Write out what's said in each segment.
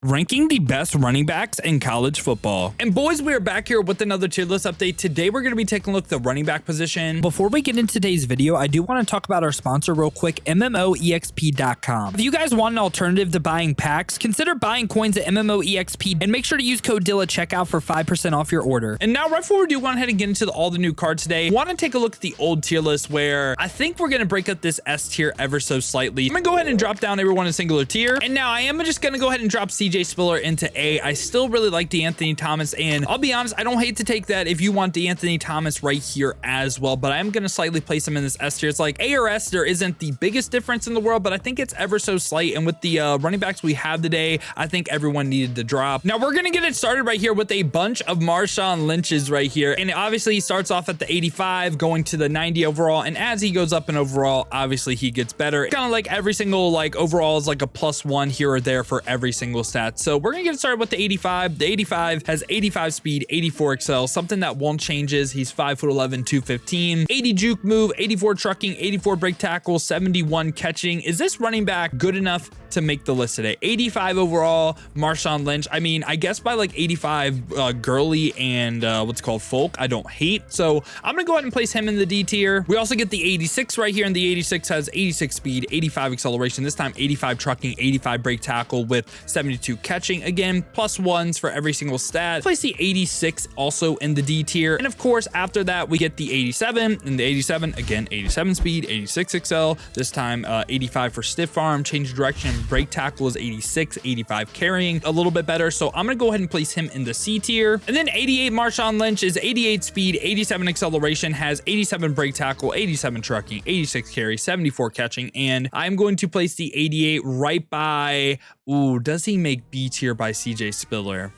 Ranking the best running backs in college football. And boys, we are back here with another tier list update. Today, we're going to be taking a look at the running back position. Before we get into today's video, I do want to talk about our sponsor real quick, MMOEXP.com. If you guys want an alternative to buying packs, consider buying coins at MMOEXP and make sure to use code DILL at checkout for 5% off your order. And now, right before we do go ahead and get into all the new cards today, I want to take a look at the old tier list where I think we're going to break up this S tier ever so slightly. I'm going to go ahead and drop down everyone in singular tier. And now I am just going to go ahead and drop CJ Spiller into A. I still really like DeAnthony Thomas, and I'll be honest, I don't hate to take that if you want DeAnthony Thomas right here as well, but I am going to slightly place him in this S tier. It's like A or S, there isn't the biggest difference in the world, but I think it's ever so slight, and with the running backs we have today, I think everyone needed to drop. Now, we're going to get it started right here with a bunch of Marshawn Lynches right here, and obviously he starts off at the 85, going to the 90 overall, and as he goes up in overall, obviously he gets better. Kind of like every single overall is like a +1 here or there for every single stat. So we're gonna get started with the 85. The 85 has 85 speed, 84 excel, something that won't change is he's 5'11", 215, 80 juke move, 84 trucking, 84 break tackle, 71 catching. Is this running back good enough to make the list today? 85 overall, Marshawn Lynch. I mean, I guess by like 85 Gurley and what's called Folk, I don't hate. So I'm gonna go ahead and place him in the D tier. We also get the 86 right here, and the 86 has 86 speed, 85 acceleration, this time 85 trucking, 85 break tackle with 72 catching. Again, +1s for every single stat. Place the 86 also in the D tier. And of course, after that, we get the 87, and the 87, again, 87 speed, 86 excel, this time 85 for stiff arm, change direction, break tackle is 86, 85 carrying, a little bit better. So I'm gonna go ahead and place him in the C tier. And then 88 Marshawn Lynch is 88 speed, 87 acceleration, has 87 break tackle, 87 trucking, 86 carry, 74 catching, and I'm going to place the 88 right by, ooh, does he make B tier by CJ Spiller?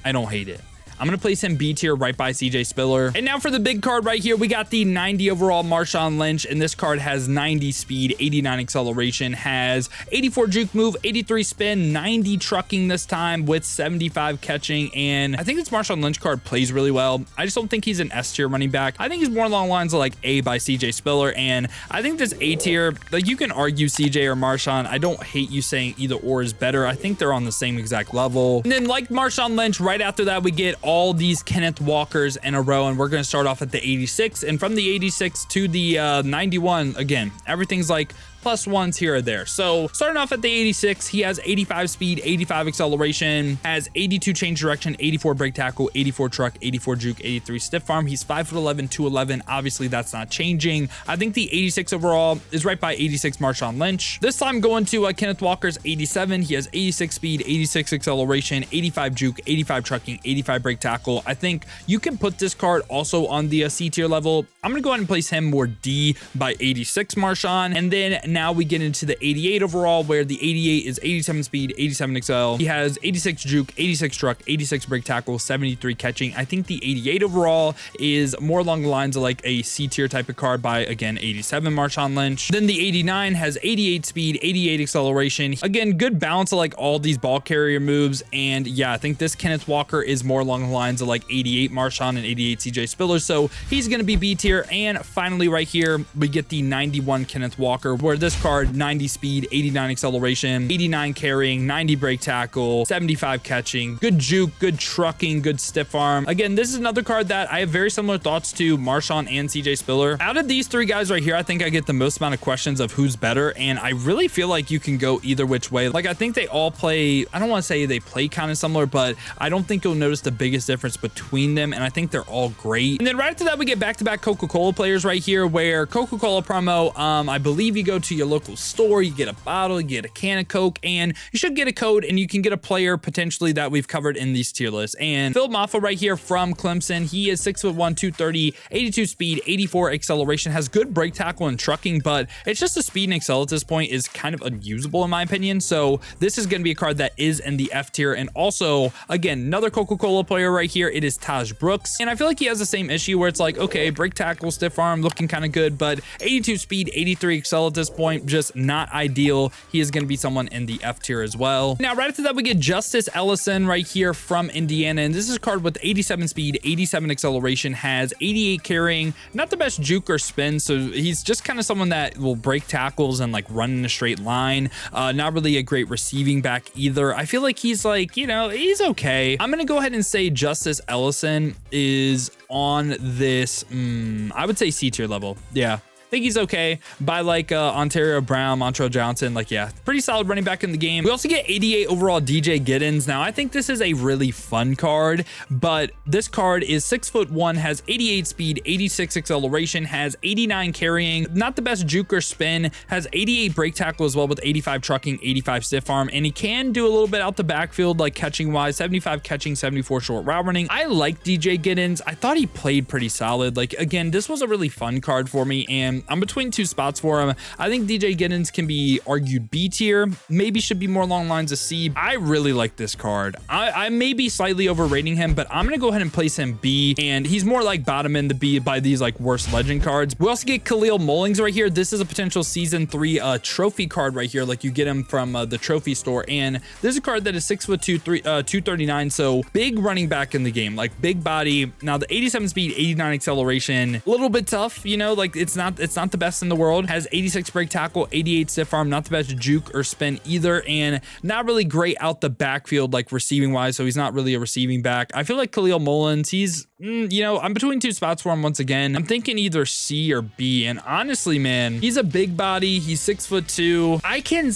I don't hate it. I'm going to place him B tier right by CJ Spiller. And now for the big card right here, we got the 90 overall Marshawn Lynch, and this card has 90 speed, 89 acceleration, has 84 juke move, 83 spin, 90 trucking this time with 75 catching, and I think this Marshawn Lynch card plays really well. I just don't think he's an S tier running back. I think he's more along the lines of like A by CJ Spiller, and I think this A tier, like you can argue CJ or Marshawn. I don't hate you saying either or is better. I think they're on the same exact level. And then like Marshawn Lynch, right after that, we get all these Kenneth Walkers in a row, and we're going to start off at the 86, and from the 86 to the 91, again, everything's like +1s here or there. So starting off at the 86, he has 85 speed, 85 acceleration, has 82 change direction, 84 break tackle, 84 truck, 84 juke, 83 stiff arm. He's 5'11", 211. Obviously, that's not changing. I think the 86 overall is right by 86 Marshawn Lynch. This time going to Kenneth Walker's 87. He has 86 speed, 86 acceleration, 85 juke, 85 trucking, 85 break tackle. I think you can put this card also on the C tier level. I'm going to go ahead and place him more D by 86 Marshawn. And then now we get into the 88 overall, where the 88 is 87 speed, 87 excel. He has 86 juke, 86 truck, 86 break tackle, 73 catching. I think the 88 overall is more along the lines of like a C tier type of card by, again, 87 Marshawn Lynch. Then the 89 has 88 speed, 88 acceleration. Again, good balance of like all these ball carrier moves. And yeah, I think this Kenneth Walker is more along the lines of like 88 Marshawn and 88 CJ Spiller. So he's going to be B tier. And finally right here, we get the 91 Kenneth Walker, where this card, 90 speed, 89 acceleration, 89 carrying, 90 break tackle, 75 catching, good juke, good trucking, good stiff arm. Again, this is another card that I have very similar thoughts to Marshawn and CJ Spiller. Out of these three guys right here, I think I get the most amount of questions of who's better, and I really feel like you can go either which way. Like, I think they all play, I don't want to say they play kind of similar, but I don't think you'll notice the biggest difference between them, and I think they're all great. And then right after that, we get back-to-back Coca-Cola players right here, where Coca-Cola promo, I believe you go to your local store, you get a bottle, you get a can of Coke, and you should get a code, and you can get a player potentially that we've covered in these tier lists. And Phil Maffa right here from Clemson, he is 6'1", 230, 82 speed, 84 acceleration, has good break tackle and trucking, but it's just the speed and excel at this point is kind of unusable in my opinion. So this is going to be a card that is in the F tier. And also, again, another Coca-Cola player right here, it is Taj Brooks, and I feel like he has the same issue where it's like, okay, break tackle tackle, stiff arm, looking kind of good, but 82 speed, 83 excel at this point, just not ideal. He is going to be someone in the F tier as well. Now, right after that, we get Justice Ellison right here from Indiana, and this is a card with 87 speed, 87 acceleration, has 88 carrying, not the best juke or spin, so he's just kind of someone that will break tackles and like run in a straight line. Not really a great receiving back either. I feel like he's like, you know, he's okay. I'm going to go ahead and say Justice Ellison is on this, I would say C tier level. Yeah. I think he's okay. By like Ontario Brown, Montrell Johnson, like, yeah, pretty solid running back in the game. We also get 88 overall DJ Giddens. Now, I think this is a really fun card, but this card is 6'1", has 88 speed, 86 acceleration, has 89 carrying, not the best juke or spin, has 88 break tackle as well with 85 trucking, 85 stiff arm, and he can do a little bit out the backfield, like catching wise, 75 catching, 74 short route running. I like DJ Giddens. I thought he played pretty solid. Like, again, this was a really fun card for me, and I'm between two spots for him. I think DJ Giddens can be argued B tier, maybe should be more along lines of C. I really like this card. I may be slightly overrating him, but I'm gonna go ahead and place him B, and he's more like bottom end to B by these like worst legend cards. We also get Khalil Mullings right here. This is a potential season 3 trophy card right here, like you get him from the trophy store, and this is a card that is 6'2", 239, so big running back in the game, like big body. Now the 87 speed, 89 acceleration, a little bit tough, you know, like it's not the best in the world. Has 86 break tackle, 88 stiff arm, not the best juke or spin either, and not really great out the backfield like receiving wise, so he's not really a receiving back. I feel like Khalil Mullins, he's you know, I'm between two spots for him once again. I'm thinking either C or B, and honestly, man, he's a big body. He's 6'2". I can,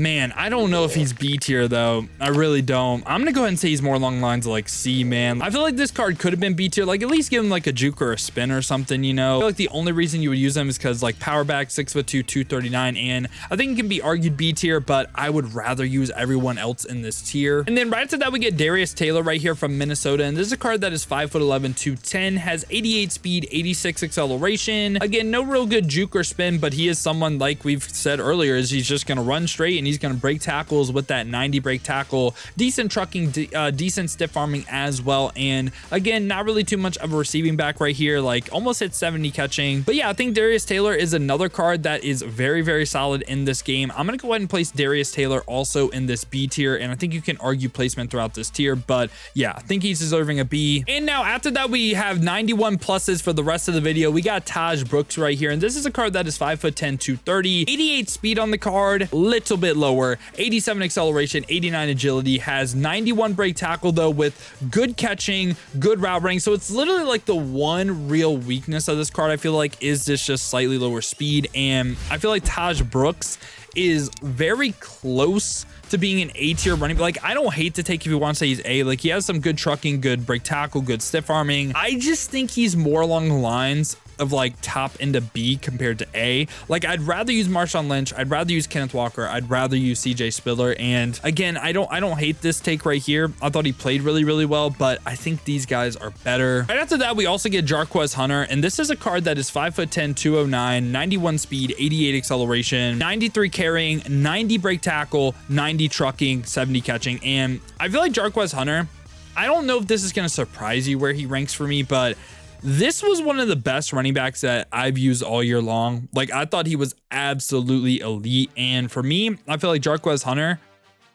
man, I don't know if he's B tier though. I really don't. I'm gonna go ahead and say he's more along the lines of like C, man. I feel like this card could have been B tier, like at least give him like a juke or a spin or something, you know. I feel like the only reason you would use him is because like power back, 6'2", 239, and I think it can be argued B tier, but I would rather use everyone else in this tier. And then right after that, we get Darius Taylor right here from Minnesota, and this is a card that is 5'11", 210, has 88 speed, 86 acceleration. Again, no real good juke or spin, but he is someone, like we've said earlier, is he's just gonna run straight and he's gonna break tackles with that 90 break tackle, decent trucking, decent stiff arming as well, and again, not really too much of a receiving back right here, like almost hit 70 catching. But yeah, I think Darius Taylor is another card that is very, very solid in this game. I'm gonna go ahead and place Darius Taylor also in this B tier, and I think you can argue placement throughout this tier, but yeah, I think he's deserving a B. And now after that, we have 91 pluses for the rest of the video. We got Taj Brooks right here, and this is a card that is 5'10", 230, 88 speed on the card, little bit lower, 87 acceleration, 89 agility, has 91 break tackle though with good catching, good route running. So it's literally like the one real weakness of this card, I feel like, is this just slightly lower speed, and I feel like Taj Brooks is very close to being an A tier running. Like, I don't hate to take if you want to say he's A. Like, he has some good trucking, good break tackle, good stiff arming. I just think he's more along the lines of like top into B compared to A. Like, I'd rather use Marshawn Lynch, I'd rather use Kenneth Walker, I'd rather use CJ Spiller. And again, I don't hate this take right here. I thought he played really, really well, but I think these guys are better. Right after that, we also get Jarquez Hunter, and this is a card that is 5'10", 209, 91 speed, 88 acceleration, 93 carrying, 90 break tackle, 90 trucking, 70 catching. And I feel like Jarquez Hunter, I don't know if this is going to surprise you where he ranks for me, but this was one of the best running backs that I've used all year long. Like, I thought he was absolutely elite. And for me, I feel like Jarquez Hunter,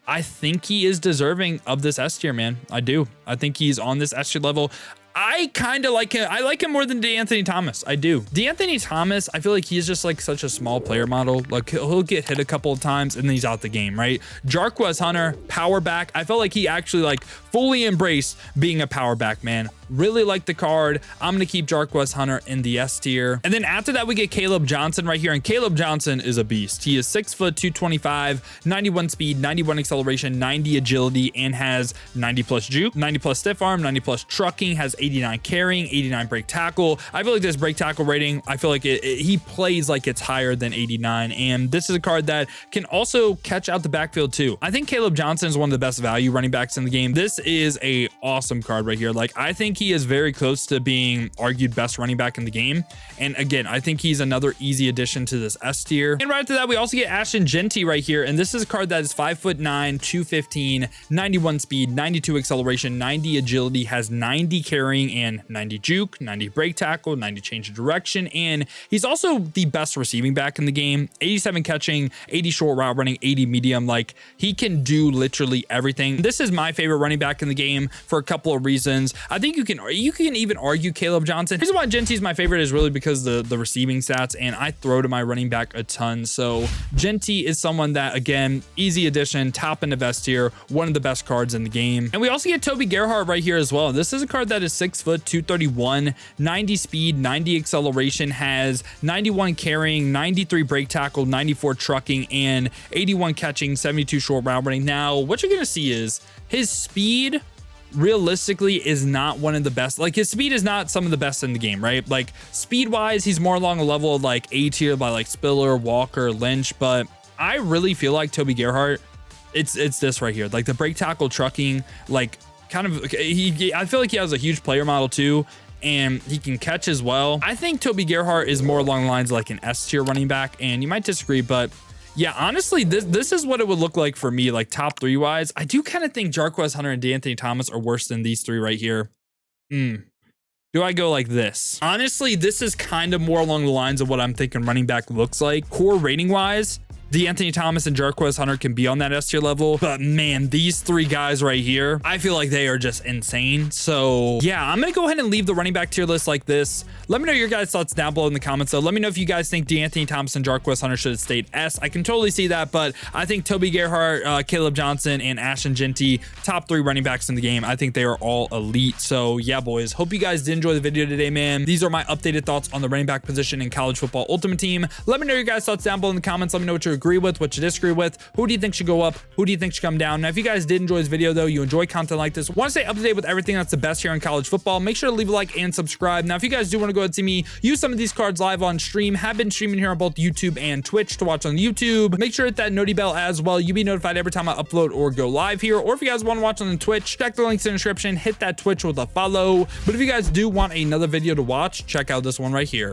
I think he is deserving of this S tier, man. I do. I think he's on this S tier level. I kind of like him. I like him more than DeAnthony Thomas. I do. DeAnthony Thomas, I feel like he's just like such a small player model. Like, he'll get hit a couple of times and then he's out the game, right? Jarquez Hunter, power back. I felt like he actually like fully embraced being a power back, man. Really like the card. I'm going to keep Jarquez Hunter in the S tier. And then after that, we get Caleb Johnson right here. And Caleb Johnson is a beast. He is 6', 225, 91 speed, 91 acceleration, 90 agility, and has 90 plus juke, 90 plus stiff arm, 90 plus trucking, has 89 carrying, 89 break tackle. I feel like this break tackle rating, I feel like he plays like it's higher than 89. And this is a card that can also catch out the backfield too. I think Caleb Johnson is one of the best value running backs in the game. This is a awesome card right here. Like, I think he is very close to being argued best running back in the game. And again, I think he's another easy addition to this S tier. And right after that, we also get Ashton Genty right here. And this is a card that is 5'9", 215, 91 speed, 92 acceleration, 90 agility, has 90 carrying, carrying and 90 juke, 90 break tackle, 90 change of direction. And he's also the best receiving back in the game. 87 catching, 80 short route running, 80 medium. Like, he can do literally everything. This is my favorite running back in the game for a couple of reasons. I think you can even argue Caleb Johnson. The reason why Genty's my favorite is really because the receiving stats, and I throw to my running back a ton. So Genty is someone that, again, easy addition, top in the best tier, one of the best cards in the game. And we also get Toby Gerhart right here as well. This is a card that is 6 foot, 231, 90 speed, 90 acceleration, has 91 carrying, 93 break tackle, 94 trucking, and 81 catching, 72 short route running. Now, what you're going to see is his speed realistically is not one of the best. Like, his speed is not some of the best in the game, right? Like, speed wise, he's more along a level of like A tier by like Spiller, Walker, Lynch. But I really feel like Toby Gerhart, it's this right here, like the break tackle, trucking, like kind of, I feel like he has a huge player model too, and he can catch as well. I think Toby Gerhart is more along the lines of like an S tier running back, and you might disagree, but yeah, honestly, this is what it would look like for me, like top 3 wise. I do kind of think Jarquez Hunter and D'Anthony Thomas are worse than these 3 right here. Do I go like this? Honestly, this is kind of more along the lines of what I'm thinking running back looks like. Core rating wise, D'Anthony Thomas and Jarquez Hunter can be on that S tier level, but man, these 3 guys right here, I feel like they are just insane. So yeah, I'm gonna go ahead and leave the running back tier list like this. Let me know your guys' thoughts down below in the comments. So let me know if you guys think D'Anthony Thomas and Jarquez Hunter should have stayed S. I can totally see that, but I think Toby Gerhart, Caleb Johnson, and Ashton Genty, top 3 running backs in the game. I think they are all elite. So yeah, boys, hope you guys did enjoy the video today, man. These are my updated thoughts on the running back position in college football ultimate team. Let me know your guys' thoughts down below in the comments. Let me know what you agree with, what you disagree with. Who do you think should go up? Who do you think should come down? Now, if you guys did enjoy this video though, you enjoy content like this, want to stay up to date with everything that's the best here in college football, make sure to leave a like and subscribe. Now, if you guys do want to go ahead and see me use some of these cards live on stream, have been streaming here on both YouTube and Twitch. To watch on YouTube, make sure to hit that noti bell as well. You'll be notified every time I upload or go live here. Or if you guys want to watch on the Twitch, check the links in the description, hit that Twitch with a follow. But if you guys do want another video to watch, check out this one right here.